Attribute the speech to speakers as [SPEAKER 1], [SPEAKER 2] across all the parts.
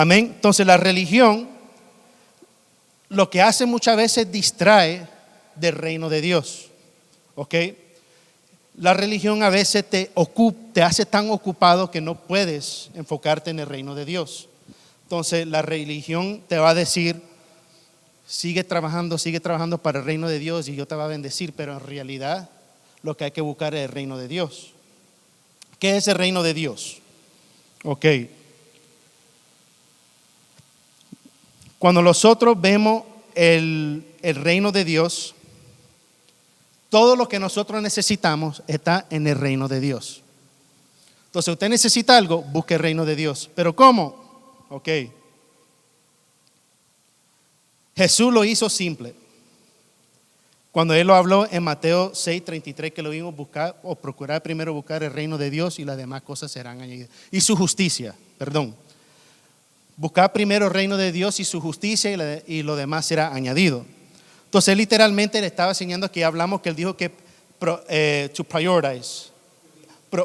[SPEAKER 1] Amén. Entonces la religión lo que hace muchas veces distrae del reino de Dios. ¿Ok? La religión a veces te hace tan ocupado que no puedes enfocarte en el reino de Dios. Entonces la religión te va a decir, sigue trabajando para el reino de Dios y yo te va a bendecir, pero en realidad lo que hay que buscar es el reino de Dios. ¿Qué es el reino de Dios? Ok. Cuando nosotros vemos el reino de Dios, todo lo que nosotros necesitamos está en el reino de Dios. Entonces, usted necesita algo, busque el reino de Dios. ¿Pero cómo? Ok. Jesús lo hizo simple. Cuando Él lo habló en Mateo 6:33, que lo vimos buscar o procurar primero buscar el reino de Dios y las demás cosas serán añadidas. Y su justicia, perdón. Buscar primero el reino de Dios y su justicia y lo demás será añadido. Entonces, literalmente le estaba enseñando que hablamos que Él dijo que to prioritize,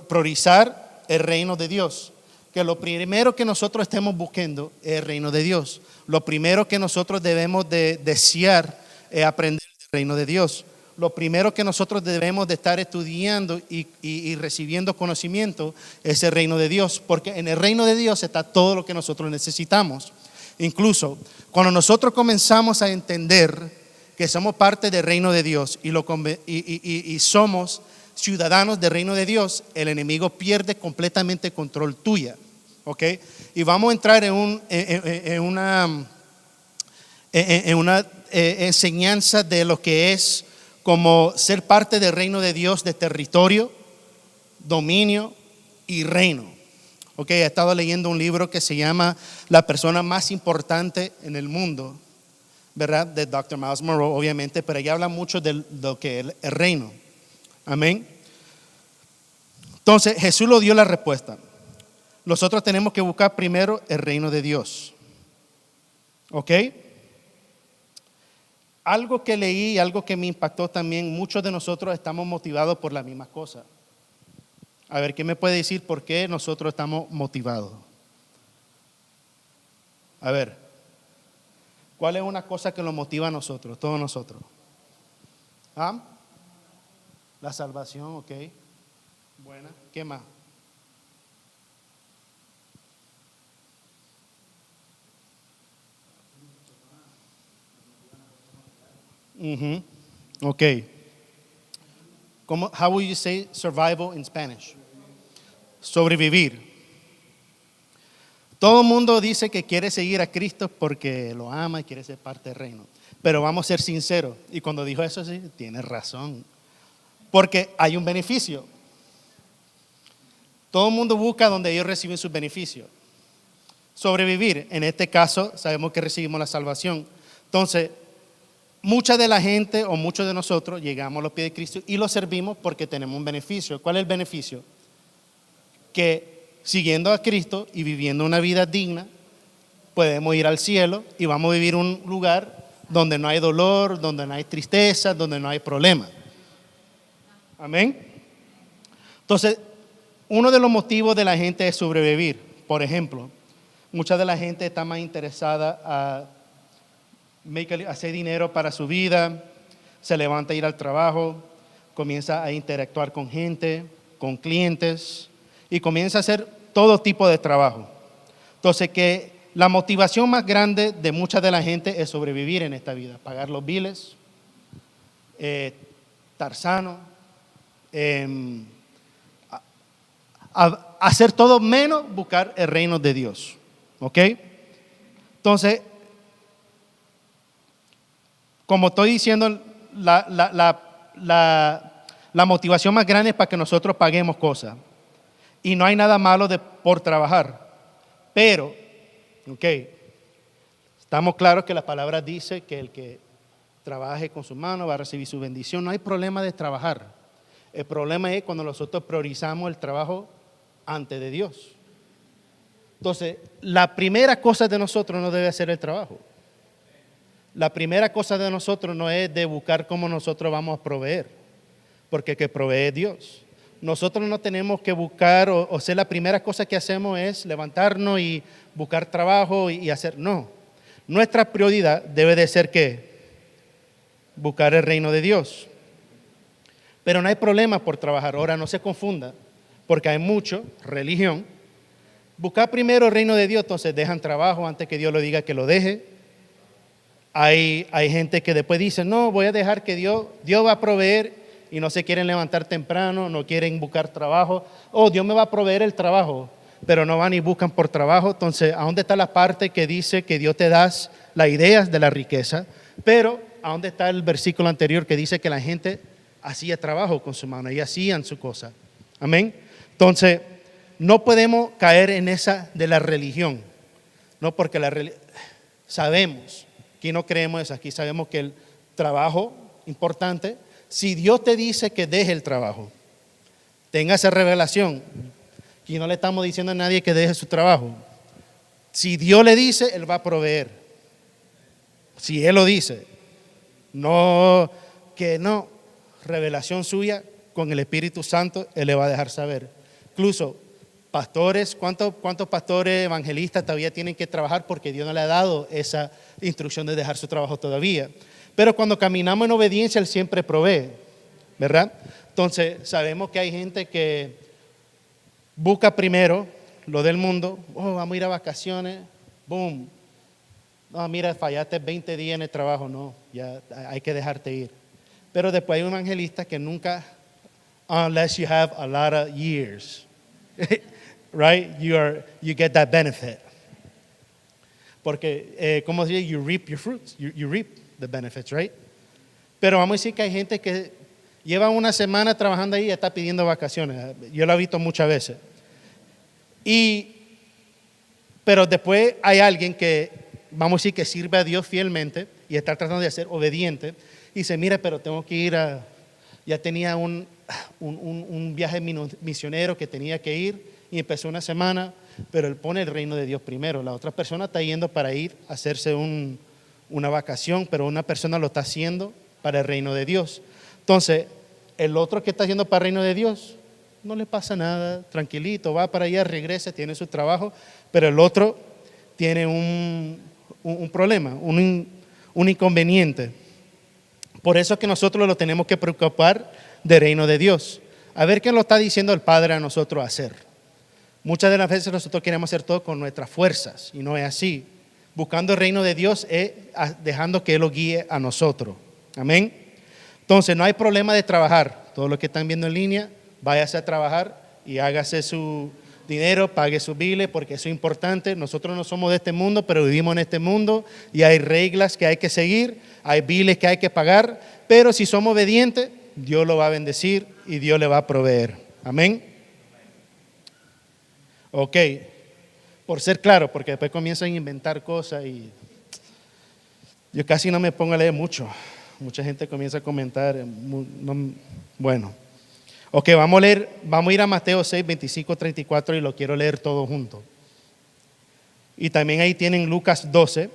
[SPEAKER 1] priorizar el reino de Dios. Que lo primero que nosotros estemos buscando es el reino de Dios. Lo primero que nosotros debemos de desear es aprender el reino de Dios. Lo primero que nosotros debemos de estar estudiando y recibiendo conocimiento es el reino de Dios. Porque en el reino de Dios está todo lo que nosotros necesitamos. Incluso cuando nosotros comenzamos a entender que somos parte del reino de Dios y somos ciudadanos del reino de Dios, el enemigo pierde completamente control tuya. ¿Ok? Y vamos a entrar en una enseñanza de lo que es como ser parte del reino de Dios, de territorio, dominio y reino. ¿Ok? He estado leyendo un libro que se llama La persona más importante en el mundo, ¿verdad? De Dr. Miles Monroe, obviamente, pero ella habla mucho de lo que es el reino. Amén. Entonces, Jesús lo dio la respuesta. Nosotros tenemos que buscar primero el reino de Dios. ¿Ok? Algo que leí, algo que me impactó también, muchos de nosotros estamos motivados por las mismas cosas. A ver, ¿qué me puede decir por qué nosotros estamos motivados? A ver. ¿Cuál es una cosa que nos motiva a nosotros, todos nosotros? ¿Ah? La salvación, ok. Buena. ¿Qué más? Ok. How would you say survival in Spanish? Sobrevivir. Todo el mundo dice que quiere seguir a Cristo porque lo ama y quiere ser parte del reino. Pero vamos a ser sinceros. Y cuando dijo eso, sí, tiene razón. Porque hay un beneficio. Todo el mundo busca donde ellos reciben sus beneficios. Sobrevivir, en este caso, sabemos que recibimos la salvación. Entonces, mucha de la gente o muchos de nosotros llegamos a los pies de Cristo y lo servimos porque tenemos un beneficio. ¿Cuál es el beneficio? Que siguiendo a Cristo y viviendo una vida digna, podemos ir al cielo y vamos a vivir un lugar donde no hay dolor, donde no hay tristeza, donde no hay problema. Amén. Entonces, uno de los motivos de la gente es sobrevivir. Por ejemplo, mucha de la gente está más interesada a hacer dinero para su vida, se levanta a ir al trabajo, comienza a interactuar con gente, con clientes y comienza a hacer todo tipo de trabajo. Entonces, que la motivación más grande de mucha de la gente es sobrevivir en esta vida, pagar los biles, estar sano, hacer todo menos buscar el reino de Dios. ¿Ok? Entonces, como estoy diciendo, la motivación más grande es para que nosotros paguemos cosas. Y no hay nada malo por trabajar. Pero, ok, estamos claros que la palabra dice que el que trabaje con su mano va a recibir su bendición. No hay problema de trabajar. El problema es cuando nosotros priorizamos el trabajo antes de Dios. Entonces, la primera cosa de nosotros no debe ser el trabajo. La primera cosa de nosotros no es de buscar cómo nosotros vamos a proveer, porque el que provee es Dios. nosotros no tenemos que buscar, o sea, la primera cosa que hacemos es levantarnos y buscar trabajo y hacer, no. Nuestra prioridad debe de ser ¿qué? Buscar el reino de Dios. Pero no hay problema por trabajar. Ahora no se confunda, porque hay mucho religión. Buscar primero el reino de Dios, entonces dejan trabajo antes que Dios le diga que lo deje. Hay gente que después dice, no, voy a dejar que Dios va a proveer, y no se quieren levantar temprano, no quieren buscar trabajo. Oh, Dios me va a proveer el trabajo, pero no van y buscan por trabajo. Entonces, ¿a dónde está la parte que dice que Dios te da las ideas de la riqueza? Pero, ¿a dónde está el versículo anterior que dice que la gente hacía trabajo con su mano y hacían su cosa? Amén. Entonces, no podemos caer en esa de la religión, no, porque sabemos, aquí no creemos eso, aquí sabemos que el trabajo importante. Si Dios te dice que deje el trabajo, tenga esa revelación. Y no le estamos diciendo a nadie que deje su trabajo. Si Dios le dice, Él va a proveer. Si Él lo dice, no, que no, revelación suya con el Espíritu Santo, Él le va a dejar saber. Incluso pastores, ¿cuántos pastores evangelistas todavía tienen que trabajar porque Dios no le ha dado esa instrucción de dejar su trabajo todavía? Pero cuando caminamos en obediencia, Él siempre provee, ¿verdad? Entonces, sabemos que hay gente que busca primero lo del mundo. Oh, vamos a ir a vacaciones, boom. No, mira, fallaste 20 días en el trabajo, no, ya hay que dejarte ir. Pero después hay un evangelista que nunca, unless you have a lot of years, right? You get that benefit. Porque, ¿cómo se dice? You reap your fruits, you reap the benefits, right? Pero vamos a decir que hay gente que lleva una semana trabajando ahí y está pidiendo vacaciones. Yo lo he visto muchas veces. Pero después hay alguien que, vamos a decir, que sirve a Dios fielmente y está tratando de ser obediente. Y dice, mira, pero tengo que ir ya tenía un viaje misionero que tenía que ir y empezó una semana, pero él pone el reino de Dios primero. La otra persona está yendo para ir a hacerse una vacación, pero una persona lo está haciendo para el reino de Dios. Entonces, el otro que está haciendo para el reino de Dios, no le pasa nada, tranquilito, va para allá, regresa, tiene su trabajo, pero el otro tiene un problema, un inconveniente. Por eso es que nosotros lo tenemos que preocupar del reino de Dios. A ver qué nos está diciendo el Padre a nosotros hacer. Muchas de las veces nosotros queremos hacer todo con nuestras fuerzas y no es así. Buscando el reino de Dios es dejando que Él lo guíe a nosotros. Amén. Entonces no hay problema de trabajar. Todos los que están viendo en línea, váyase a trabajar y hágase su dinero, pague sus biles, porque eso es importante. Nosotros no somos de este mundo, pero vivimos en este mundo y hay reglas que hay que seguir, hay biles que hay que pagar, pero si somos obedientes, Dios lo va a bendecir y Dios le va a proveer. Amén. Ok, por ser claro, porque después comienzan a inventar cosas y yo casi no me pongo a leer mucho. Mucha gente comienza a comentar. Bueno, ok, vamos a ir a Mateo 6, 25, 34 y lo quiero leer todo junto. Y también ahí tienen Lucas 12,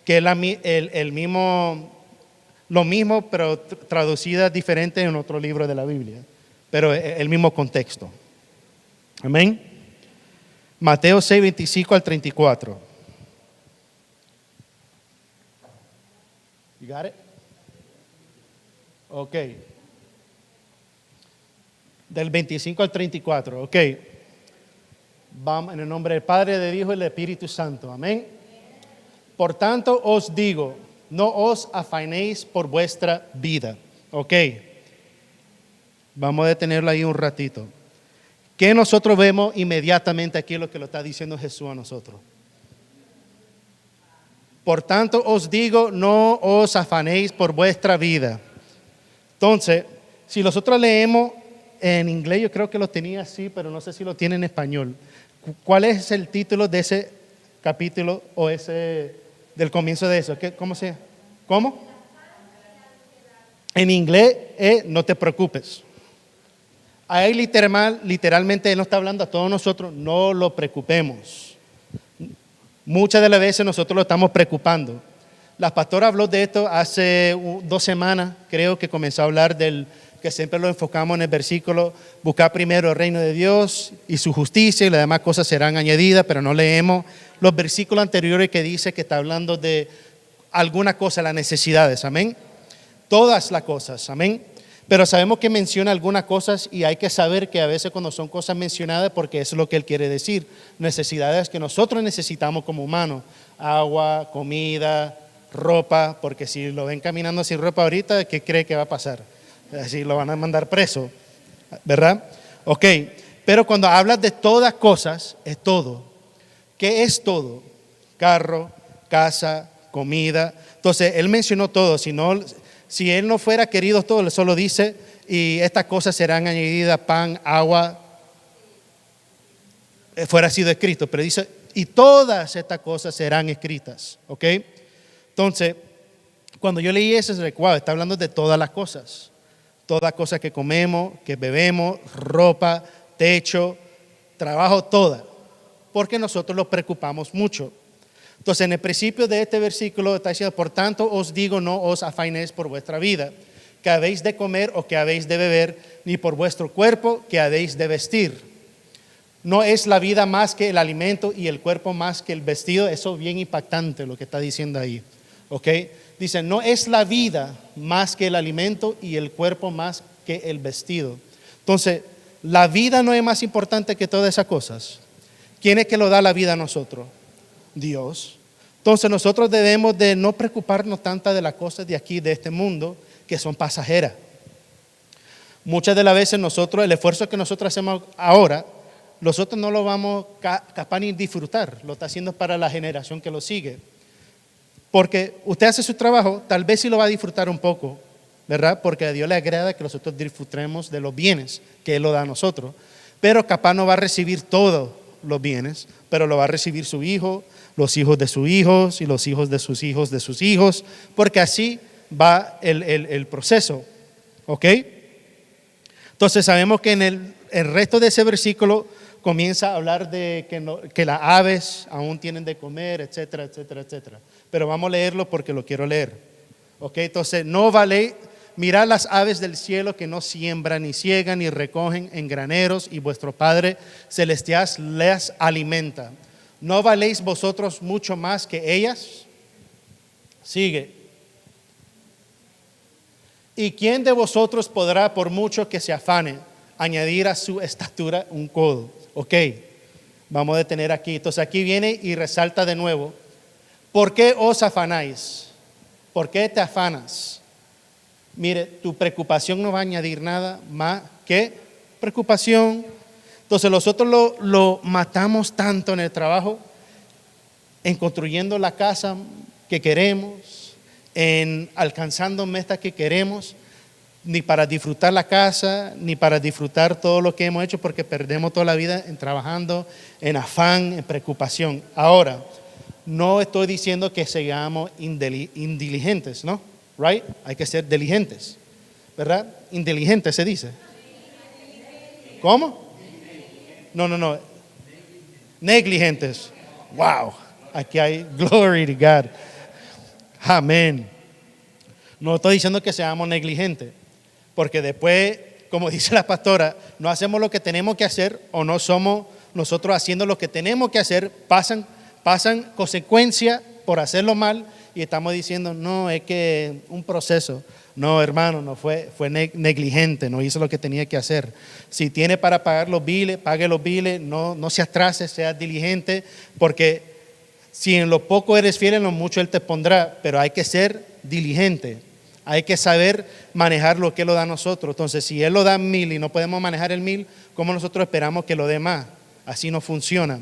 [SPEAKER 1] que es el mismo, lo mismo, pero traducida diferente en otro libro de la Biblia, pero el mismo contexto. Amén. Mateo 6, 25 al 34. You got it? Ok. Del 25 al 34. Ok. Vamos en el nombre del Padre, del Hijo y del Espíritu Santo. Amén. Por tanto os digo, no os afanéis por vuestra vida. Ok. Vamos a detenerlo ahí un ratito. ¿Qué nosotros vemos inmediatamente aquí? Lo que lo está diciendo Jesús a nosotros. Por tanto os digo, no os afanéis por vuestra vida. Entonces, si nosotros leemos en inglés, yo creo que lo tenía así, pero no sé si lo tiene en español. ¿Cuál es el título de ese capítulo o ese del comienzo de eso? ¿Cómo se llama? ¿Cómo? En inglés es no te preocupes. Ahí literalmente Él nos está hablando a todos nosotros, no lo preocupemos. Muchas de las veces nosotros lo estamos preocupando. La pastora habló de esto hace 2 semanas, creo que comenzó a hablar del que siempre lo enfocamos en el versículo, buscar primero el reino de Dios y su justicia y las demás cosas serán añadidas, pero no leemos los versículos anteriores que dice que está hablando de alguna cosa, las necesidades, amén. Todas las cosas, amén. Pero sabemos que menciona algunas cosas y hay que saber que a veces cuando son cosas mencionadas, porque eso es lo que él quiere decir, necesidades que nosotros necesitamos como humanos, agua, comida, ropa, porque si lo ven caminando sin ropa ahorita, ¿qué cree que va a pasar? Así lo van a mandar preso, ¿verdad? Ok, pero cuando hablas de todas cosas, es todo. ¿Qué es todo? Carro, casa, comida. Entonces, él mencionó todo. Si él no fuera querido todo, él solo dice, y estas cosas serán añadidas, pan, agua, fuera sido escrito. Pero dice, y todas estas cosas serán escritas, ¿ok? Entonces, cuando yo leí eso, wow, está hablando de todas las cosas que comemos, que bebemos, ropa, techo, trabajo, todas, porque nosotros nos preocupamos mucho. Entonces, en el principio de este versículo está diciendo, por tanto os digo, no os afanéis por vuestra vida, que habéis de comer o que habéis de beber, ni por vuestro cuerpo que habéis de vestir. No es la vida más que el alimento y el cuerpo más que el vestido. Eso es bien impactante lo que está diciendo ahí. ¿Ok? Dice, no es la vida más que el alimento y el cuerpo más que el vestido. Entonces, la vida no es más importante que todas esas cosas. ¿Quién es que lo da la vida a nosotros? Dios. Entonces, nosotros debemos de no preocuparnos tanto de las cosas de aquí, de este mundo, que son pasajeras. Muchas de las veces nosotros, el esfuerzo que nosotros hacemos ahora, nosotros no lo vamos capaz ni disfrutar. Lo está haciendo para la generación que lo sigue. Porque usted hace su trabajo, tal vez sí lo va a disfrutar un poco, ¿verdad? Porque a Dios le agrada que nosotros disfrutemos de los bienes que Él lo da a nosotros. Pero capaz no va a recibir todos los bienes, pero lo va a recibir su hijo, los hijos de sus hijos y los hijos de sus hijos de sus hijos, porque así va el proceso, ¿ok? Entonces sabemos que en el resto de ese versículo comienza a hablar de que las aves aún tienen de comer, etcétera, etcétera, etcétera. Pero vamos a leerlo porque lo quiero leer. ¿Ok? Entonces, no vale, mirad las aves del cielo que no siembran, ni ciegan, ni recogen en graneros, y vuestro Padre celestial les alimenta. ¿No valéis vosotros mucho más que ellas? Sigue. ¿Y quién de vosotros podrá, por mucho que se afane, añadir a su estatura un codo? Ok, vamos a detener aquí. Entonces aquí viene y resalta de nuevo. ¿Por qué os afanáis? ¿Por qué te afanas? Mire, tu preocupación no va a añadir nada más que preocupación. Entonces nosotros lo matamos tanto en el trabajo, en construyendo la casa que queremos, en alcanzando metas que queremos, ni para disfrutar la casa, ni para disfrutar todo lo que hemos hecho, porque perdemos toda la vida en trabajando, en afán, en preocupación. Ahora, no estoy diciendo que seamos indiligentes, ¿no? Right? Hay que ser diligentes, ¿verdad? Inteligentes se dice. ¿Cómo? No. Negligentes. Wow. Aquí hay glory to God. Amén. No estoy diciendo que seamos negligentes, porque después, como dice la pastora, no hacemos lo que tenemos que hacer o no somos nosotros haciendo lo que tenemos que hacer, pasan consecuencias por hacerlo mal y estamos diciendo, no, es que un proceso. No, hermano, no fue negligente, no hizo lo que tenía que hacer. Si tiene para pagar los biles, pague los biles, no se atrase, sea diligente, porque si en lo poco eres fiel, en lo mucho Él te pondrá, pero hay que ser diligente. Hay que saber manejar lo que Él lo da a nosotros. Entonces, si Él lo da 1000 y no podemos manejar el 1000, ¿cómo nosotros esperamos que lo dé más? Así no funciona.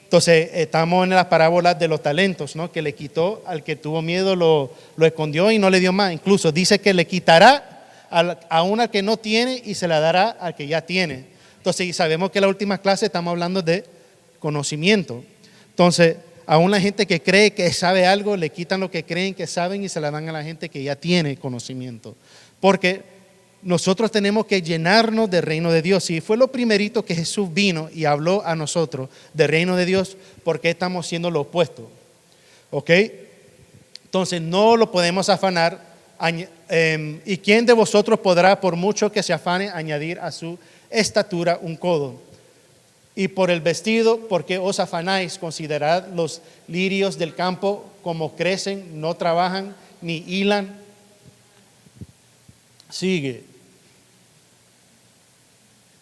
[SPEAKER 1] Entonces, estamos en las parábolas de los talentos, ¿no? Que le quitó al que tuvo miedo, lo escondió y no le dio más. Incluso dice que le quitará a una que no tiene y se la dará al que ya tiene. Entonces, y sabemos que en la última clase estamos hablando de conocimiento. Entonces, a una gente que cree que sabe algo, le quitan lo que creen que saben y se la dan a la gente que ya tiene conocimiento. Porque nosotros tenemos que llenarnos del reino de Dios. Y fue lo primerito que Jesús vino y habló a nosotros del reino de Dios, porque estamos siendo lo opuesto. ¿Ok? Entonces no lo podemos afanar ¿Y quién de vosotros podrá, por mucho que se afane, añadir a su estatura un codo? Y por el vestido, ¿por qué os afanáis? Considerad los lirios del campo, como crecen, no trabajan ni hilan. Sigue.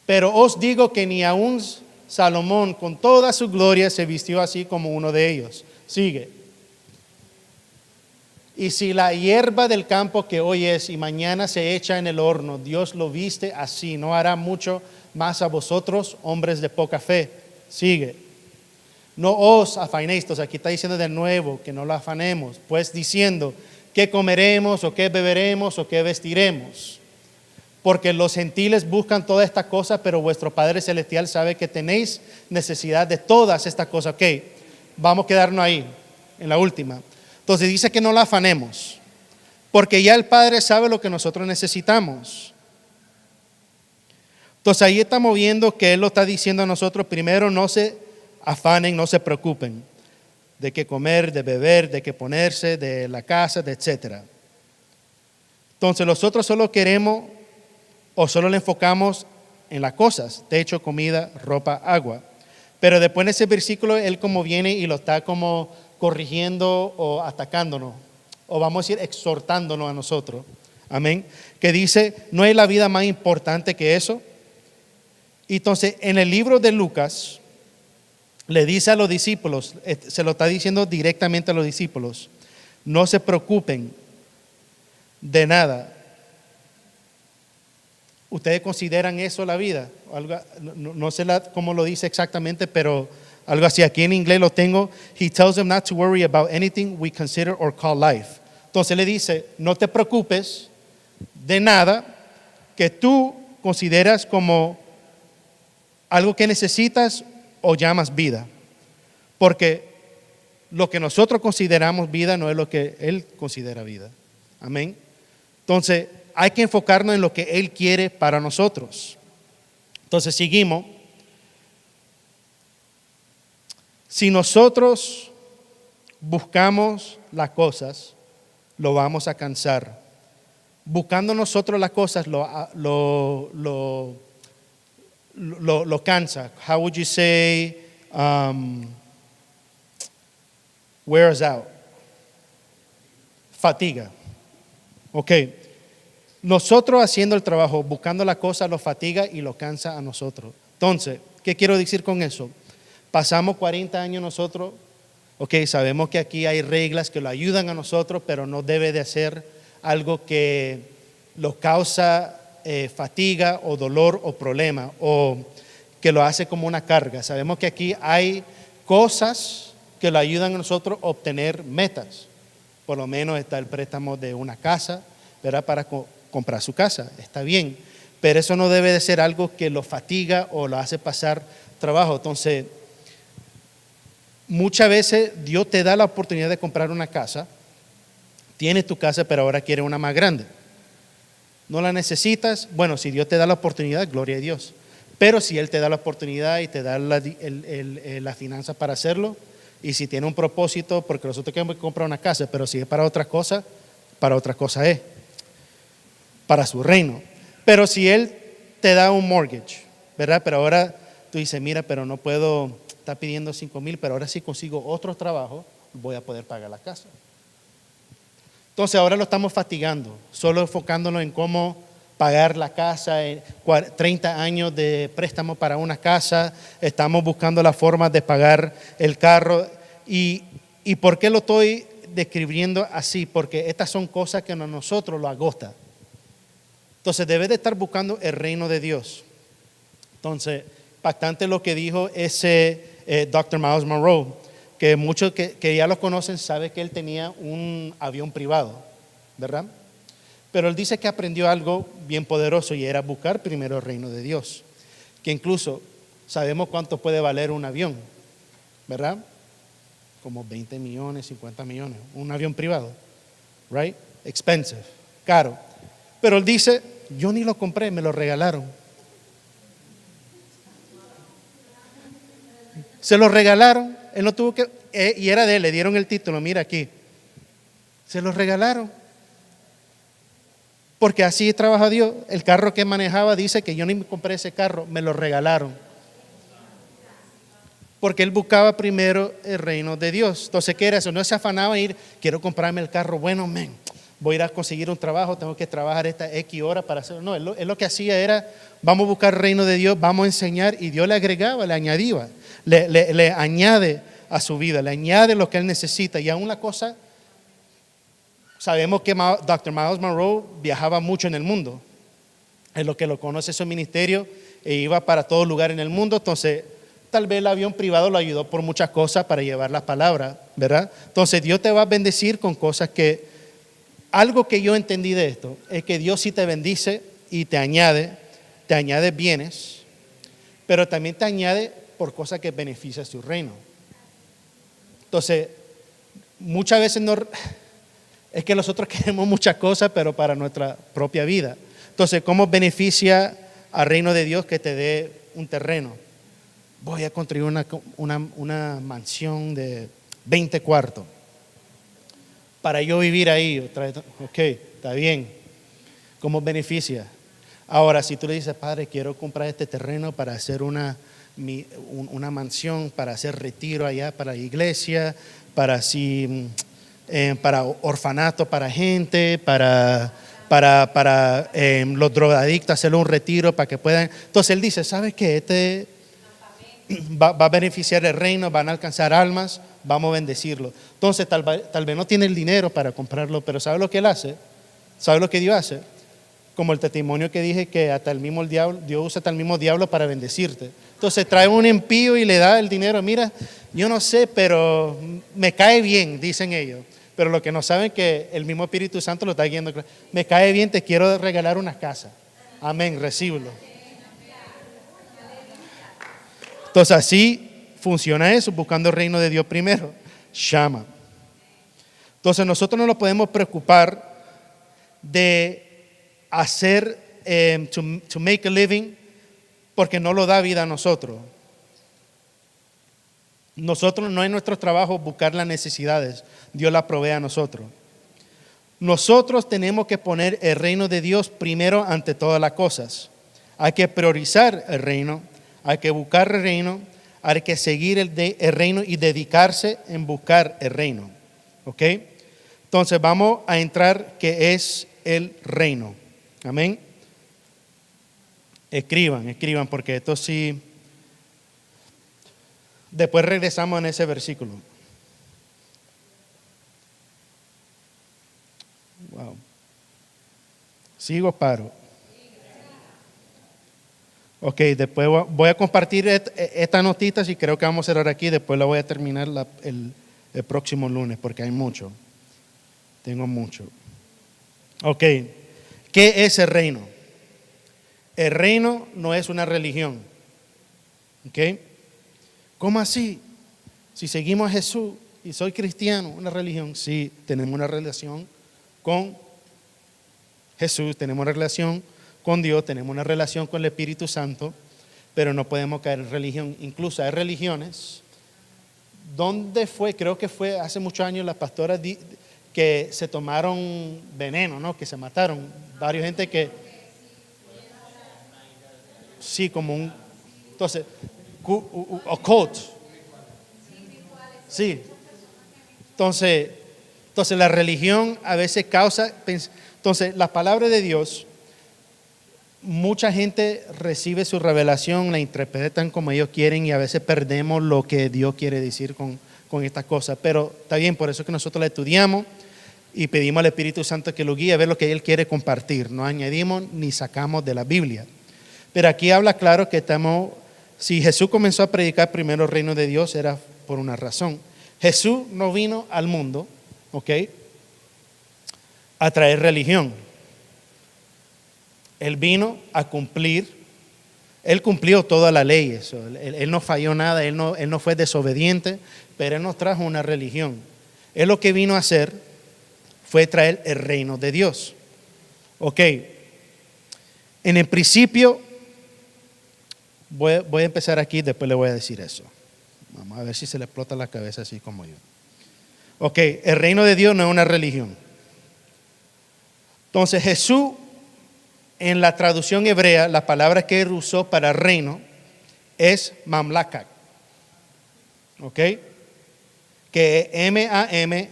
[SPEAKER 1] Pero os digo que ni aun Salomón con toda su gloria se vistió así como uno de ellos. Sigue. Y si la hierba del campo que hoy es y mañana se echa en el horno, Dios lo viste así, ¿no hará mucho más a vosotros, hombres de poca fe? Sigue. No os afanéis. Entonces aquí está diciendo de nuevo que no lo afanemos, pues diciendo qué comeremos o qué beberemos o qué vestiremos. Porque los gentiles buscan todas estas cosas, pero vuestro Padre Celestial sabe que tenéis necesidad de todas estas cosas. Ok, vamos a quedarnos ahí, en la última. Entonces dice que no la afanemos, porque ya el Padre sabe lo que nosotros necesitamos. Entonces ahí estamos viendo que Él lo está diciendo a nosotros. Primero, no se afanen, no se preocupen de qué comer, de beber, de qué ponerse, de la casa, de etcétera. Entonces nosotros solo queremos o solo le enfocamos en las cosas: techo, comida, ropa, agua. Pero después en ese versículo Él como viene y lo está como corrigiendo o atacándonos, o vamos a decir exhortándonos a nosotros. Amén. Que dice, ¿no es la vida más importante que eso? Entonces en el libro de Lucas le dice a los discípulos, se lo está diciendo directamente a los discípulos: no se preocupen de nada. ¿Ustedes consideran eso la vida? No sé cómo lo dice exactamente, pero algo así. Aquí en inglés lo tengo. He tells them not to worry about anything we consider or call life. Entonces le dice, no te preocupes de nada que tú consideras como algo que necesitas o llamas vida. Porque lo que nosotros consideramos vida no es lo que Él considera vida. Amén. Entonces hay que enfocarnos en lo que Él quiere para nosotros. Entonces seguimos. Si nosotros buscamos las cosas, lo vamos a cansar. Buscando nosotros las cosas lo cansa. How would you say wears out? Fatiga. Ok. Nosotros haciendo el trabajo, buscando las cosas, lo fatiga y lo cansa a nosotros. Entonces, ¿qué quiero decir con eso? Pasamos 40 años nosotros, ok, sabemos que aquí hay reglas que lo ayudan a nosotros, pero no debe de ser algo que lo causa fatiga o dolor o problema, o que lo hace como una carga. Sabemos que aquí hay cosas que lo ayudan a nosotros a obtener metas. Por lo menos está el préstamo de una casa, ¿verdad? Para comprar su casa, está bien, pero eso no debe de ser algo que lo fatiga o lo hace pasar trabajo. Entonces, muchas veces Dios te da la oportunidad de comprar una casa, tienes tu casa, pero ahora quieres una más grande. No la necesitas. Bueno, si Dios te da la oportunidad, gloria a Dios. Pero si Él te da la oportunidad y te da la finanza para hacerlo, y si tiene un propósito, porque nosotros queremos comprar una casa, pero si es para otra cosa es para su reino. Pero si Él te da un mortgage, ¿verdad? Pero ahora tú dices, mira, pero no puedo, está pidiendo 5,000, pero ahora si consigo otro trabajo, voy a poder pagar la casa. Entonces ahora lo estamos fatigando, solo enfocándonos en cómo pagar la casa, 30 años de préstamo para una casa, estamos buscando la forma de pagar el carro. ¿Y por qué lo estoy describiendo así? Porque estas son cosas que a nosotros lo agotan. Entonces debes de estar buscando el reino de Dios. Entonces, impactante lo que dijo ese Dr. Miles Monroe, que muchos que ya lo conocen saben que él tenía un avión privado, ¿verdad? Pero él dice que aprendió algo bien poderoso y era buscar primero el reino de Dios. Que incluso sabemos cuánto puede valer un avión, ¿verdad? Como 20 millones, 50 millones, un avión privado, right? Expensive, caro. Pero él dice, yo ni lo compré, me lo regalaron. Se lo regalaron, él no tuvo que, y era de él, le dieron el título, mira aquí. Se lo regalaron. Porque así trabaja Dios. El carro que manejaba dice que yo ni me compré ese carro, me lo regalaron. Porque él buscaba primero el reino de Dios. Entonces, ¿qué era eso? No se afanaba en ir, quiero comprarme el carro. Bueno, voy a ir a conseguir un trabajo, tengo que trabajar esta X hora para hacerlo. No, él lo que hacía era, vamos a buscar el reino de Dios, vamos a enseñar, y Dios le agregaba, le añadía, le añade a su vida, le añade lo que él necesita. Y aún la cosa, sabemos que Dr. Miles Monroe viajaba mucho en el mundo. Es lo que lo conoce su ministerio, e iba para todo lugar en el mundo. Entonces, tal vez el avión privado lo ayudó por muchas cosas para llevar las palabras, ¿verdad? Entonces, Dios te va a bendecir con cosas que, algo que yo entendí de esto, es que Dios sí te bendice y te añade bienes, pero también te añade por cosas que benefician su reino. Entonces, muchas veces es que nosotros queremos muchas cosas, pero para nuestra propia vida. Entonces, ¿cómo beneficia al reino de Dios que te dé un terreno? Voy a construir una mansión de 20 cuartos para yo vivir ahí. Ok, está bien. ¿Cómo beneficia? Ahora, si tú le dices, Padre, quiero comprar este terreno para hacer una mansión, para hacer retiro allá para la iglesia, para orfanato para gente, para los drogadictos, hacerle un retiro para que puedan. Entonces él dice, ¿sabes qué? Va a beneficiar el reino, van a alcanzar almas, vamos a bendecirlo. Entonces tal vez no tiene el dinero para comprarlo, pero ¿sabe lo que él hace? ¿Sabe lo que Dios hace? Como el testimonio que dije, que hasta el mismo diablo, Dios usa hasta el mismo diablo para bendecirte. Entonces trae un impío y le da el dinero. Mira, yo no sé, pero me cae bien, dicen ellos. Pero lo que no saben es que el mismo Espíritu Santo lo está guiando. Me cae bien, te quiero regalar una casa. Amén, recíbelo. Entonces así funciona eso, buscando el reino de Dios primero. Llama. Entonces nosotros no nos podemos preocupar de hacer, to make a living, porque no lo da vida a nosotros. Nosotros no es nuestro trabajo buscar las necesidades, Dios las provee a nosotros. Nosotros tenemos que poner el reino de Dios primero ante todas las cosas. Hay que priorizar el reino, hay que buscar el reino, hay que seguir el reino y dedicarse en buscar el reino. ¿Ok? Entonces vamos a entrar qué es el reino. Amén. Escriban, porque esto sí. Después regresamos en ese versículo. Wow. ¿Sigo, paro? Ok, después voy a compartir estas notitas y creo que vamos a cerrar aquí. Después la voy a terminar el próximo lunes porque hay mucho. Tengo mucho. Ok, ¿qué es el reino? El reino no es una religión. Ok, ¿cómo así? Si seguimos a Jesús y soy cristiano, una religión. Sí, tenemos una relación con Jesús, tenemos una relación con Dios, tenemos una relación con el Espíritu Santo, pero no podemos caer en religión. Incluso hay religiones. ¿Dónde fue? Creo que fue hace muchos años las pastoras que se tomaron veneno, ¿no? Que se mataron. Varios gente que sí, como un, entonces, occult. Sí. Entonces la religión a veces causa. Entonces, las palabras de Dios, mucha gente recibe su revelación, la interpretan como ellos quieren y a veces perdemos lo que Dios quiere decir con estas cosas. Pero está bien, por eso es que nosotros la estudiamos y pedimos al Espíritu Santo que lo guíe a ver lo que Él quiere compartir. No añadimos ni sacamos de la Biblia. Pero aquí habla claro que si Jesús comenzó a predicar primero el reino de Dios, era por una razón. Jesús no vino al mundo, ¿ok?, a traer religión. Él vino a cumplir, Él cumplió toda la ley, eso. Él no falló nada, él no fue desobediente, pero Él nos trajo una religión. Él lo que vino a hacer fue traer el reino de Dios. Ok, en el principio, voy a empezar aquí, después le voy a decir eso. Vamos a ver si se le explota la cabeza así como yo. Ok, el reino de Dios no es una religión. Entonces Jesús en la traducción hebrea, la palabra que él usó para reino es mamlaka. ¿Ok? Que es M-A-M-L-A-C-H-A-H.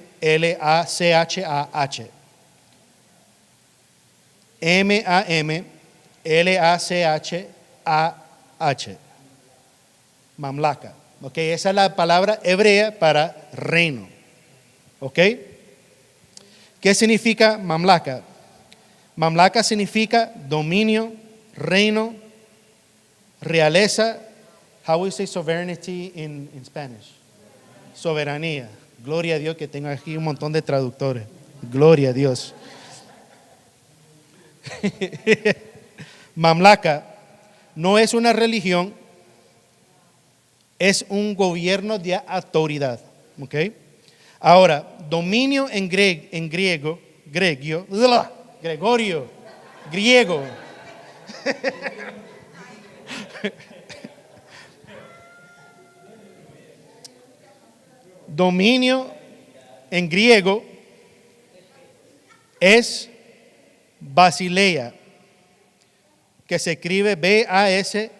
[SPEAKER 1] M-A-M-L-A-C-H-A-H. Mamlaka. ¿Ok? Esa es la palabra hebrea para reino. ¿Ok? ¿Qué significa mamlaka? Mamlaka significa dominio, reino, realeza. How we say sovereignty in Spanish? Soberanía. Gloria a Dios que tengo aquí un montón de traductores. Gloria a Dios. Mamlaka no es una religión, es un gobierno de autoridad. ¿Ok? Ahora, dominio en griego, dominio en griego es basileia, que se escribe B-A-S-I-L-E-I-A.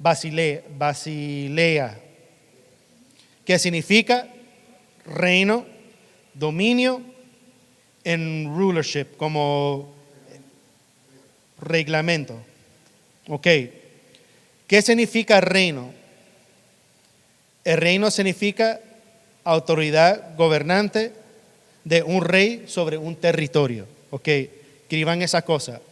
[SPEAKER 1] Basilea, que significa reino, dominio, en rulership, como reglamento. Ok. ¿Qué significa reino? El reino significa autoridad gobernante de un rey sobre un territorio. Ok. Escriban esa cosa.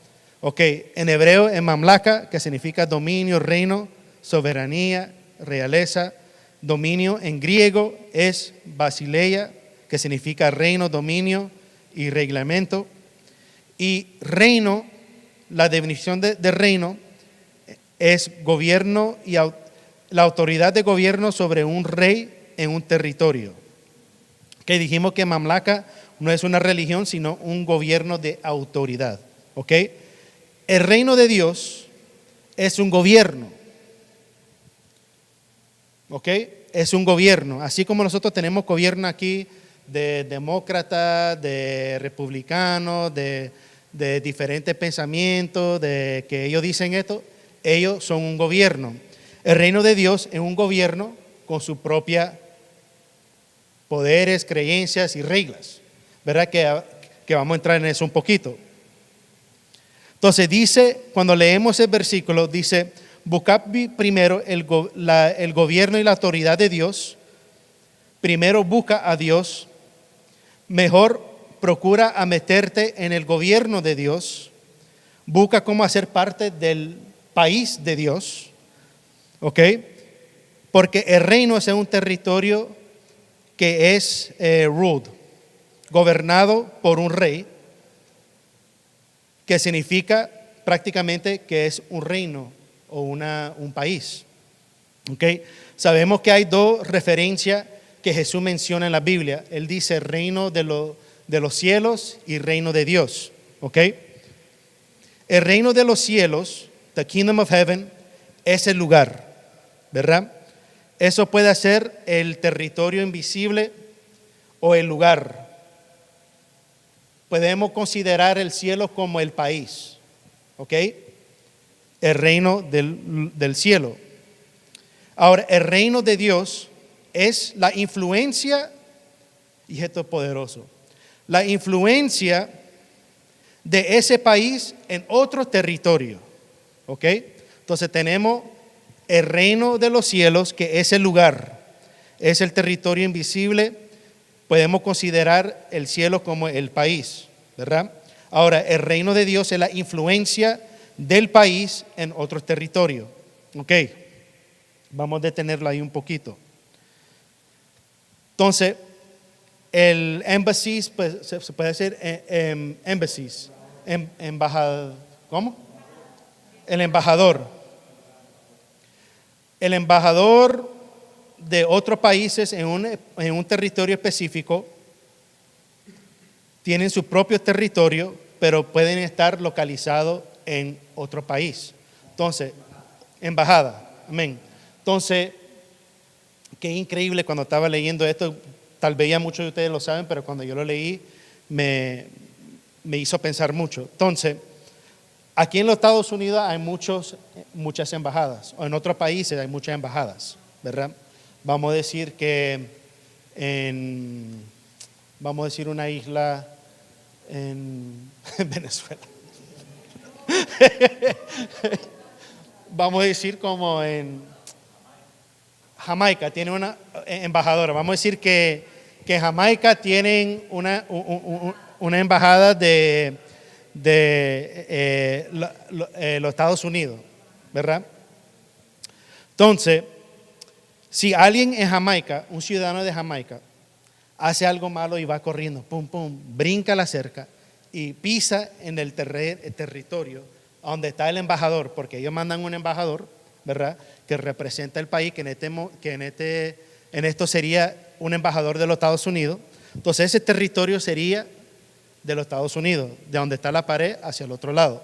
[SPEAKER 1] Ok. En hebreo es mamlaka, que significa dominio, reino, soberanía, realeza. Dominio en griego es basileia, que significa reino, dominio y reglamento. Y reino, la definición de reino es gobierno y la autoridad de gobierno sobre un rey en un territorio. Que dijimos que mamlaka no es una religión, sino un gobierno de autoridad. ¿Ok? El reino de Dios es un gobierno. ¿Ok? Es un gobierno. Así como nosotros tenemos gobierno aquí de demócratas, de republicanos, de diferentes pensamientos, de que ellos dicen esto, ellos son un gobierno. El reino de Dios es un gobierno con sus propios poderes, creencias y reglas. ¿Verdad? Que vamos a entrar en eso un poquito. Entonces dice, cuando leemos el versículo, dice: buscad primero el gobierno y la autoridad de Dios. Primero busca a Dios. Mejor procura a meterte en el gobierno de Dios. Busca cómo hacer parte del país de Dios. ¿Ok? Porque el reino es un territorio que es ruled, gobernado por un rey, que significa prácticamente que es un reino o un país. ¿Okay? Sabemos que hay dos referencias que Jesús menciona en la Biblia. Él dice reino de los cielos y reino de Dios. ¿Okay? El reino de los cielos, the kingdom of heaven, es el lugar, ¿verdad? Eso puede ser el territorio invisible o el lugar. Podemos considerar el cielo como el país, ¿ok? El reino del cielo. Ahora, el reino de Dios es la influencia, y esto es poderoso, la influencia de ese país en otro territorio, ¿ok? Entonces tenemos el reino de los cielos, que es el lugar, es el territorio invisible. Podemos considerar el cielo como el país, ¿verdad? Ahora, el reino de Dios es la influencia del país en otro territorio. Ok, vamos a detenerlo ahí un poquito. Entonces, el embassies, pues, se puede decir embassies, embajador, ¿cómo? El embajador. El embajador de otros países en un territorio específico tienen su propio territorio, pero pueden estar localizados en otro país. Entonces, embajada, amén. Entonces, qué increíble cuando estaba leyendo esto, tal vez ya muchos de ustedes lo saben, pero cuando yo lo leí, me hizo pensar mucho. Entonces, aquí en los Estados Unidos hay muchas embajadas, o en otros países hay muchas embajadas, ¿verdad? Vamos a decir que vamos a decir una isla en Venezuela. Vamos a decir como en Jamaica, tiene una embajadora. Vamos a decir que Jamaica tienen una embajada de los Estados Unidos, ¿verdad? Entonces, si alguien en Jamaica, un ciudadano de Jamaica, hace algo malo y va corriendo, pum, pum, brinca la cerca y pisa en el territorio donde está el embajador, porque ellos mandan un embajador, ¿verdad?, que representa el país, que en esto sería un embajador de los Estados Unidos. Entonces ese territorio sería de los Estados Unidos, de donde está la pared hacia el otro lado.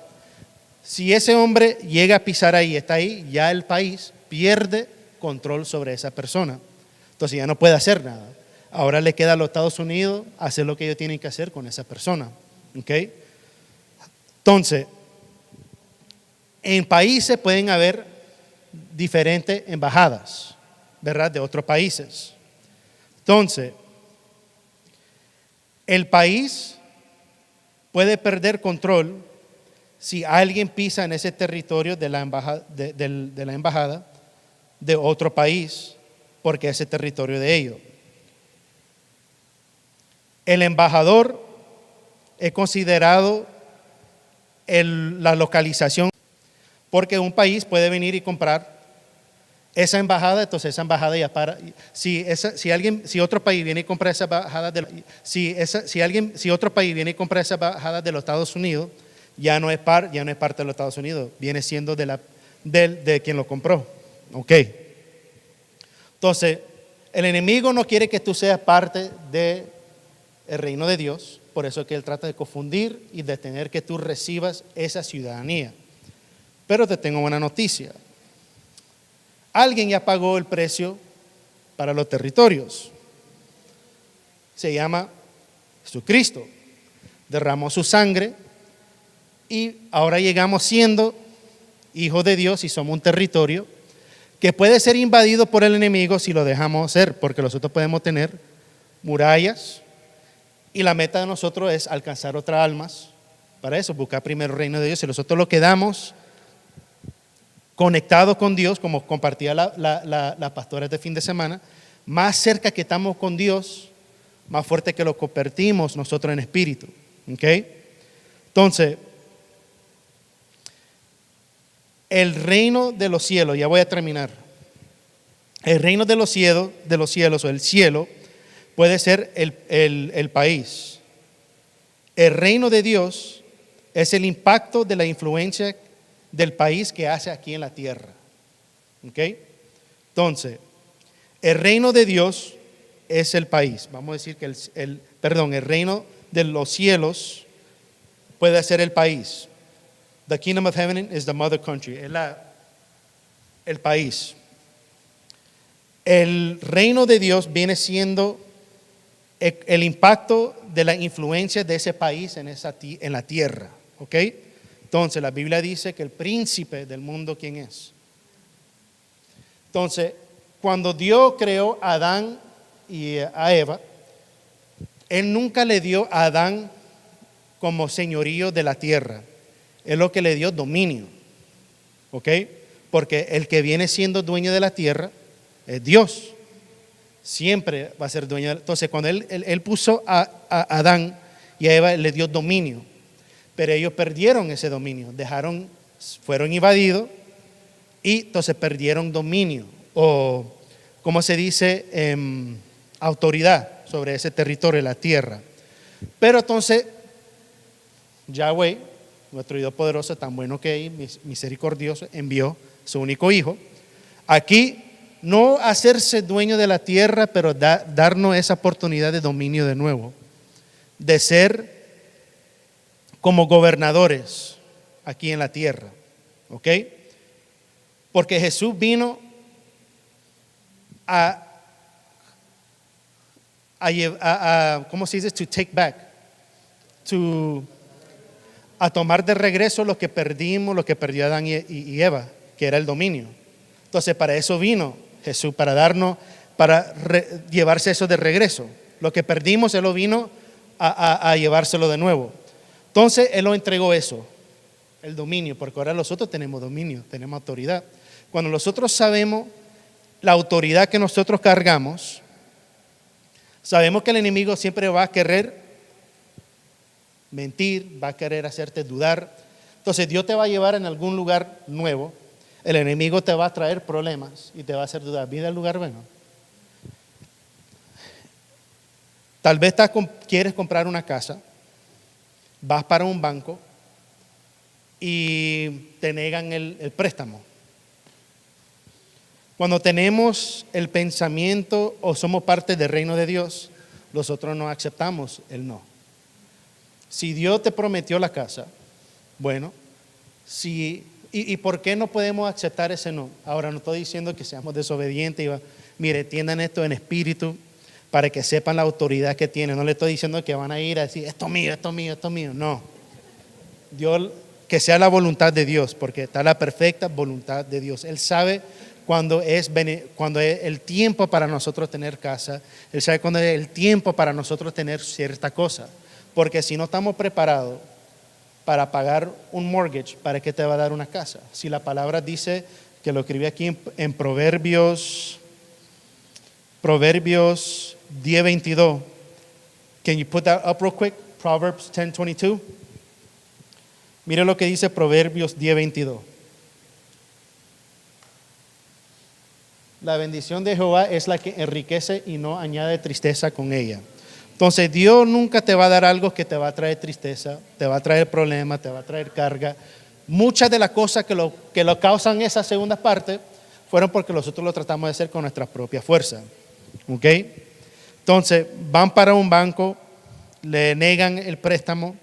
[SPEAKER 1] Si ese hombre llega a pisar ahí, está ahí, ya el país pierde control sobre esa persona. Entonces ya no puede hacer nada. Ahora le queda a los Estados Unidos hacer lo que ellos tienen que hacer con esa persona. ¿Ok? Entonces, en países pueden haber diferentes embajadas, ¿verdad?, de otros países. Entonces, el país puede perder control si alguien pisa en ese territorio de la embajada de otro país, porque es el territorio de ellos. El embajador es considerado la localización, porque un país puede venir y comprar esa embajada, entonces esa embajada ya para. Si otro país viene y compra esa embajada, si otro país viene y compra esa embajada de los Estados Unidos, ya no es parte de los Estados Unidos, viene siendo de quien lo compró. Ok. Entonces, el enemigo no quiere que tú seas parte del reino de Dios, por eso es que él trata de confundir y de tener que tú recibas esa ciudadanía. Pero te tengo buena noticia. Alguien ya pagó el precio para los territorios. Se llama Jesucristo. Derramó su sangre y ahora llegamos siendo hijos de Dios y somos un territorio que puede ser invadido por el enemigo si lo dejamos ser, porque nosotros podemos tener murallas y la meta de nosotros es alcanzar otras almas. Para eso, buscar primero el reino de Dios. Si nosotros lo quedamos conectados con Dios, como compartía la pastora este fin de semana, más cerca que estamos con Dios, más fuerte que lo convertimos nosotros en espíritu. ¿Okay? Entonces, el reino de los cielos, ya voy a terminar. El reino de los cielos o el cielo puede ser el país. El reino de Dios es el impacto de la influencia del país que hace aquí en la tierra. ¿Ok? Entonces, el reino de Dios es el país. Vamos a decir que el reino de los cielos puede ser el país. The kingdom of heaven is the mother country. Es el país. El reino de Dios viene siendo el impacto de la influencia de ese país en la tierra. ¿Ok? Entonces, la Biblia dice que el príncipe del mundo, ¿quién es? Entonces, cuando Dios creó a Adán y a Eva, Él nunca le dio a Adán como señorío de la tierra. Él lo que le dio dominio. ¿Ok? Porque el que viene siendo dueño de la tierra es Dios. Siempre va a ser dueño. Entonces, cuando él puso a Adán y a Eva, le dio dominio. Pero ellos perdieron ese dominio, fueron invadidos y entonces perdieron dominio o, como se dice, autoridad sobre ese territorio, la tierra. Pero entonces, Yahweh, nuestro Dios poderoso, tan bueno que es, misericordioso, envió su único hijo, aquí no hacerse dueño de la tierra, pero darnos esa oportunidad de dominio de nuevo, de ser como gobernadores aquí en la tierra. ¿Ok? Porque Jesús vino ¿cómo se dice? To take back. a tomar de regreso lo que perdimos, lo que perdió Adán y Eva, que era el dominio. Entonces, para eso vino Jesús, para darnos, llevarse eso de regreso. Lo que perdimos, Él lo vino a llevárselo de nuevo. Entonces, Él lo entregó eso, el dominio, porque ahora nosotros tenemos dominio, tenemos autoridad. Cuando nosotros sabemos la autoridad que nosotros cargamos, sabemos que el enemigo siempre va a querer mentir, va a querer hacerte dudar. Entonces Dios te va a llevar en algún lugar nuevo. El enemigo te va a traer problemas y te va a hacer dudar. ¿Viene al lugar bueno? Tal vez quieres comprar una casa, vas para un banco y te negan el préstamo. Cuando tenemos el pensamiento o somos parte del reino de Dios, nosotros no aceptamos el no. Si Dios te prometió la casa, bueno, ¿y por qué no podemos aceptar ese no? Ahora no estoy diciendo que seamos desobedientes. Mire, entiendan esto en espíritu para que sepan la autoridad que tienen. No le estoy diciendo que van a ir a decir, esto es mío, esto es mío, esto es mío. No. Dios, que sea la voluntad de Dios, porque está la perfecta voluntad de Dios. Él sabe cuando es el tiempo para nosotros tener casa. Él sabe cuando es el tiempo para nosotros tener cierta cosa. Porque si no estamos preparados para pagar un mortgage, ¿para qué te va a dar una casa? Si la palabra dice, que lo escribí aquí en Proverbios 10:22. Can you put that up real quick? Proverbs 10:22. Mire lo que dice Proverbios 10:22. La bendición de Jehová es la que enriquece y no añade tristeza con ella. Entonces Dios nunca te va a dar algo que te va a traer tristeza, te va a traer problemas, te va a traer carga. Muchas de las cosas que lo causan esa segunda parte fueron porque nosotros lo tratamos de hacer con nuestra propia fuerza. ¿Ok? Entonces van para un banco, le negan el préstamo.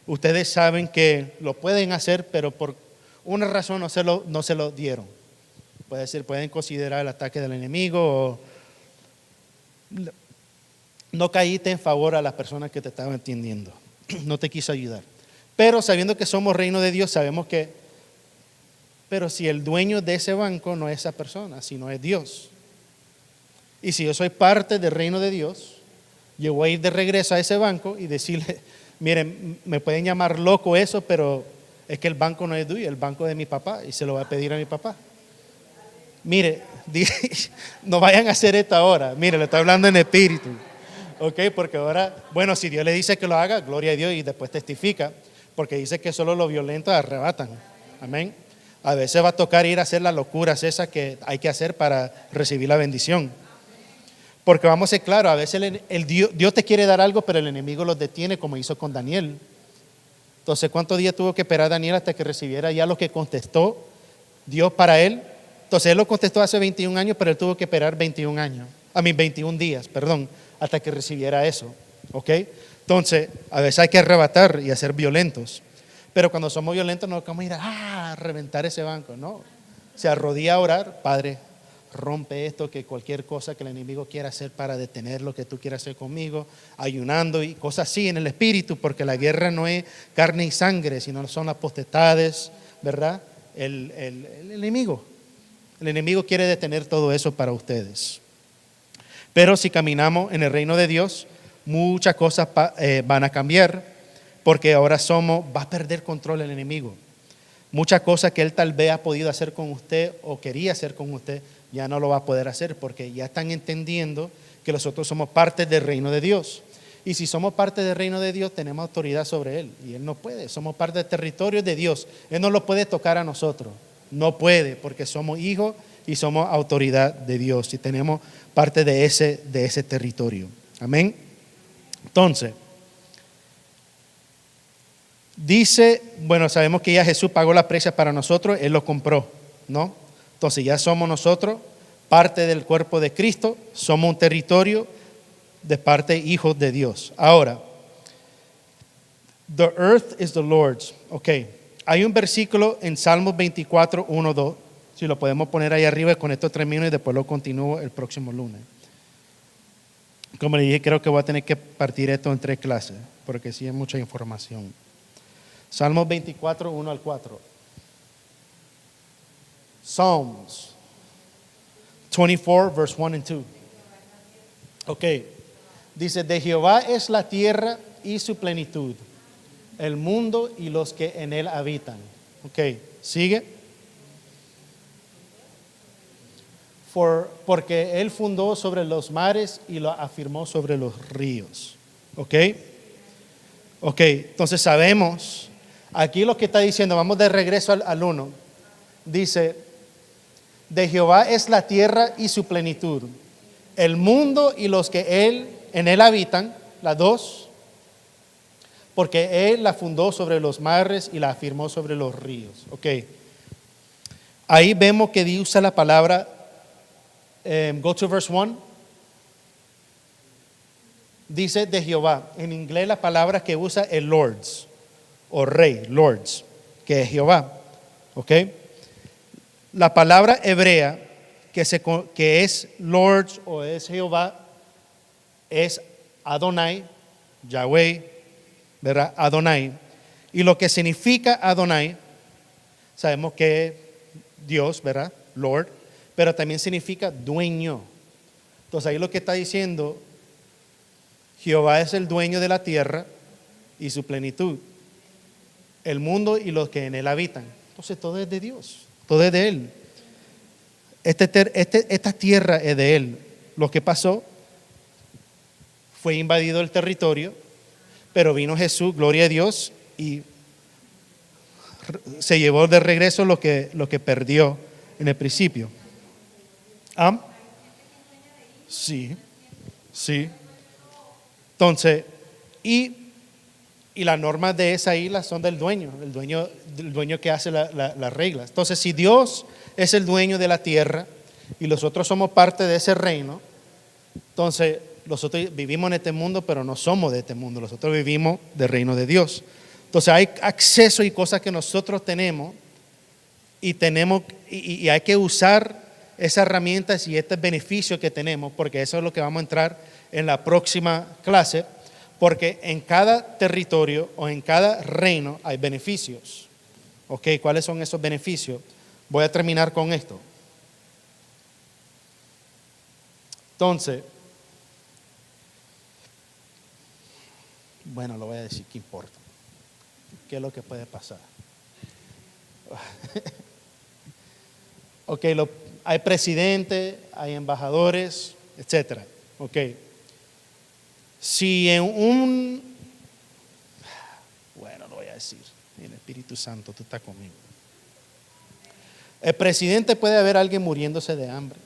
[SPEAKER 1] Ustedes saben que lo pueden hacer, pero por una razón no se lo dieron. Pueden considerar el ataque del enemigo o no caíste en favor a las personas que te estaban atendiendo. No te quiso ayudar. Pero sabiendo que somos reino de Dios, sabemos que, pero si el dueño de ese banco no es esa persona, sino es Dios. Y si yo soy parte del reino de Dios, yo voy a ir de regreso a ese banco y decirle, miren, me pueden llamar loco eso, pero es que el banco no es tuyo, el banco es de mi papá y se lo va a pedir a mi papá. Mire, no vayan a hacer esto ahora. Mire, le estoy hablando en espíritu. Ok, porque ahora, bueno, si Dios le dice que lo haga, gloria a Dios, y después testifica, porque dice que solo los violentos arrebatan. Amén. A veces va a tocar ir a hacer las locuras esas que hay que hacer para recibir la bendición. Porque vamos a ser claros, a veces Dios te quiere dar algo, pero el enemigo los detiene, como hizo con Daniel. Entonces, ¿cuántos días tuvo que esperar Daniel hasta que recibiera ya lo que contestó Dios para él? Entonces, él lo contestó hace 21 años, pero él tuvo que esperar 21 días, hasta que recibiera eso. ¿Ok? Entonces, a veces hay que arrebatar y hacer violentos. Pero cuando somos violentos no vamos a ir a reventar ese banco, no. Se arrodilla a orar, Padre, rompe esto, que cualquier cosa que el enemigo quiera hacer para detener lo que tú quieras hacer conmigo, ayunando y cosas así en el espíritu, porque la guerra no es carne y sangre, sino son las potestades, ¿verdad? El enemigo. El enemigo quiere detener todo eso para ustedes. Pero si caminamos en el reino de Dios, muchas cosas van a cambiar, porque ahora va a perder control el enemigo. Muchas cosas que él tal vez ha podido hacer con usted o quería hacer con usted, ya no lo va a poder hacer, porque ya están entendiendo que nosotros somos parte del reino de Dios. Y si somos parte del reino de Dios, tenemos autoridad sobre él. Y él no puede, somos parte del territorio de Dios. Él no lo puede tocar a nosotros. No puede, porque somos hijos y somos autoridad de Dios. Y tenemos parte de ese territorio. Amén. Entonces, dice, bueno, sabemos que ya Jesús pagó la precia para nosotros, Él lo compró, ¿no? Entonces ya somos nosotros parte del cuerpo de Cristo, somos un territorio de parte hijos de Dios. Ahora, the earth is the Lord's. Ok, hay un versículo en Salmos 24, 1, 2, si lo podemos poner ahí arriba, con esto termino y después lo continúo el próximo lunes. Como le dije, creo que voy a tener que partir esto en 3 clases, porque sí es mucha información. Salmos 24, 1 al 4. Psalms 24, verse 1 and 2. Ok. Dice, de Jehová es la tierra y su plenitud, el mundo y los que en él habitan. Ok, sigue. Porque él fundó sobre los mares y lo afirmó sobre los ríos. Ok. Ok, entonces sabemos, aquí lo que está diciendo, vamos de regreso al 1. Dice, de Jehová es la tierra y su plenitud, el mundo y los que en él habitan, la 2, porque él la fundó sobre los mares y la afirmó sobre los ríos. Ok, ahí vemos que usa la palabra, go to verse 1, dice de Jehová. En inglés la palabra que usa es lords, o rey, lords, que es Jehová. Ok, la palabra hebrea que es lords o es Jehová es Adonai, Yahweh, ¿verdad? Adonai. Y lo que significa Adonai, sabemos que es Dios, ¿verdad? Lord, pero también significa dueño. Entonces ahí lo que está diciendo, Jehová es el dueño de la tierra y su plenitud, el mundo y los que en él habitan. Entonces todo es de Dios, todo es de él. Esta tierra es de él. Lo que pasó fue invadido el territorio, pero vino Jesús, gloria a Dios, y se llevó de regreso lo que perdió en el principio. ¿Ah? Sí, sí. Entonces, y las normas de esa isla son del dueño, el dueño que hace las reglas. Entonces, si Dios es el dueño de la tierra y nosotros somos parte de ese reino, entonces nosotros vivimos en este mundo, pero no somos de este mundo, nosotros vivimos del reino de Dios. Entonces hay acceso y cosas que nosotros tenemos y hay que usar esas herramientas y este beneficio que tenemos, porque eso es lo que vamos a entrar en la próxima clase, porque en cada territorio o en cada reino hay beneficios. Ok, ¿cuáles son esos beneficios? Voy a terminar con esto. Entonces, bueno, lo voy a decir, ¿qué importa? ¿Qué es lo que puede pasar? Ok, hay presidentes, hay embajadores, etcétera. Ok. Si bueno, lo voy a decir, el Espíritu Santo, tú estás conmigo. El presidente puede haber alguien muriéndose de hambre.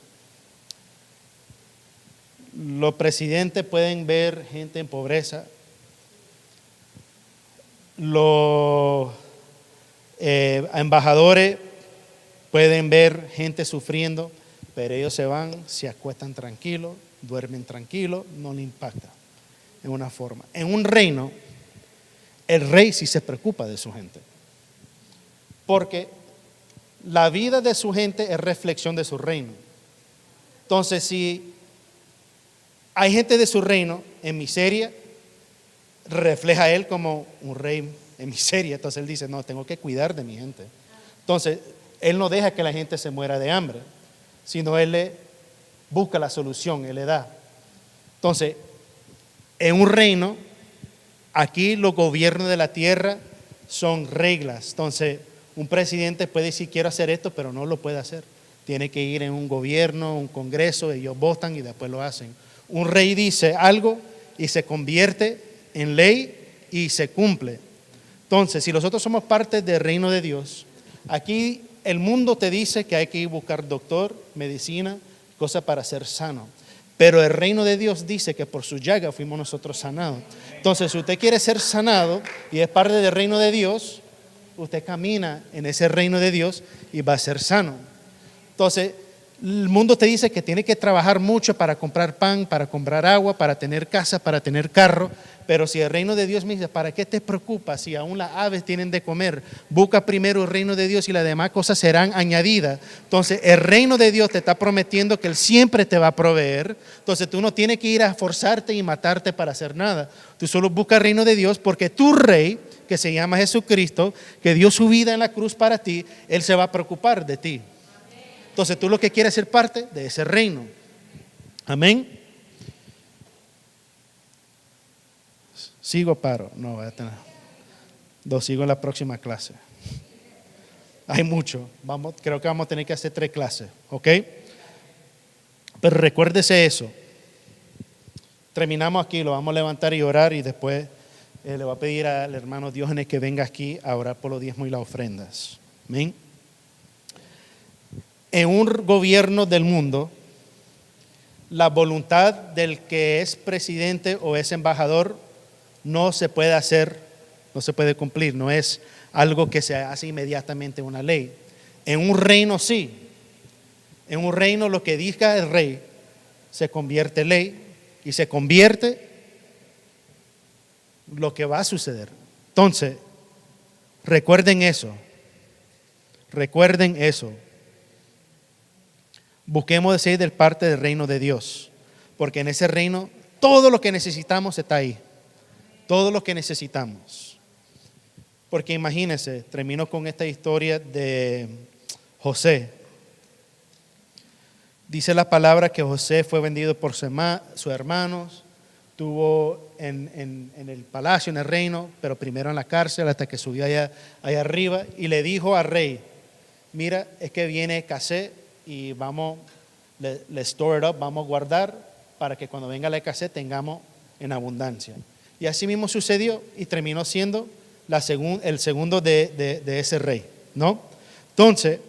[SPEAKER 1] Los presidentes pueden ver gente en pobreza. Los embajadores pueden ver gente sufriendo, pero ellos se van, se acuestan tranquilos, duermen tranquilos, no le impacta en una forma. En un reino, el rey sí se preocupa de su gente, porque la vida de su gente es reflexión de su reino. Entonces, si hay gente de su reino en miseria, refleja a él como un rey en miseria. Entonces él dice, no, tengo que cuidar de mi gente. Entonces, él no deja que la gente se muera de hambre, sino él le busca la solución, él le da. Entonces, en un reino, aquí los gobiernos de la tierra son reglas. Entonces, un presidente puede decir, quiero hacer esto, pero no lo puede hacer. Tiene que ir en un gobierno, un congreso, ellos votan y después lo hacen. Un rey dice algo y se convierte en ley y se cumple. Entonces, si nosotros somos parte del reino de Dios, aquí el mundo te dice que hay que ir a buscar doctor, medicina, cosas para ser sano. Pero el reino de Dios dice que por su llaga fuimos nosotros sanados. Entonces, si usted quiere ser sanado y es parte del reino de Dios, usted camina en ese reino de Dios y va a ser sano. Entonces, El mundo te dice que tienes que trabajar mucho para comprar pan, para comprar agua, para tener casa, para tener carro. Pero si el reino de Dios me dice, ¿para qué te preocupas si aún las aves tienen de comer? Busca primero el reino de Dios y las demás cosas serán añadidas. Entonces el reino de Dios te está prometiendo que Él siempre te va a proveer. Entonces tú no tienes que ir a forzarte y matarte para hacer nada. Tú solo busca el reino de Dios porque tu rey, que se llama Jesucristo, que dio su vida en la cruz para ti, Él se va a preocupar de ti. Entonces tú lo que quieres es ser parte de ese reino. Amén. ¿Sigo paro? No, voy a tener. Sigo en la próxima clase. Hay mucho. Creo que vamos a tener que hacer 3 clases. ¿Ok? Pero recuérdese eso. Terminamos aquí, lo vamos a levantar y orar y después le voy a pedir al hermano Diógenes que venga aquí a orar por los diezmos y las ofrendas. Amén. En un gobierno del mundo, la voluntad del que es presidente o es embajador no se puede hacer, no se puede cumplir, no es algo que se hace inmediatamente una ley. En un reino sí, en un reino lo que diga el rey se convierte en ley y se convierte lo que va a suceder. Entonces, recuerden eso, busquemos de ser del parte del reino de Dios, porque en ese reino todo lo que necesitamos está ahí. Todo lo que necesitamos. Porque imagínense, termino con esta historia de José. Dice la palabra que José fue vendido por sus hermanos, estuvo en el palacio, en el reino, pero primero en la cárcel hasta que subió allá arriba y le dijo al rey, mira, es que viene escasez y vamos, le store it up, vamos a guardar para que cuando venga la escasez tengamos en abundancia. Y así mismo sucedió y terminó siendo el segundo de ese rey, ¿no? Entonces,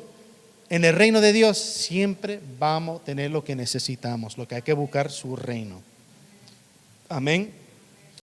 [SPEAKER 1] en el reino de Dios siempre vamos a tener lo que necesitamos, lo que hay que buscar su reino. Amén.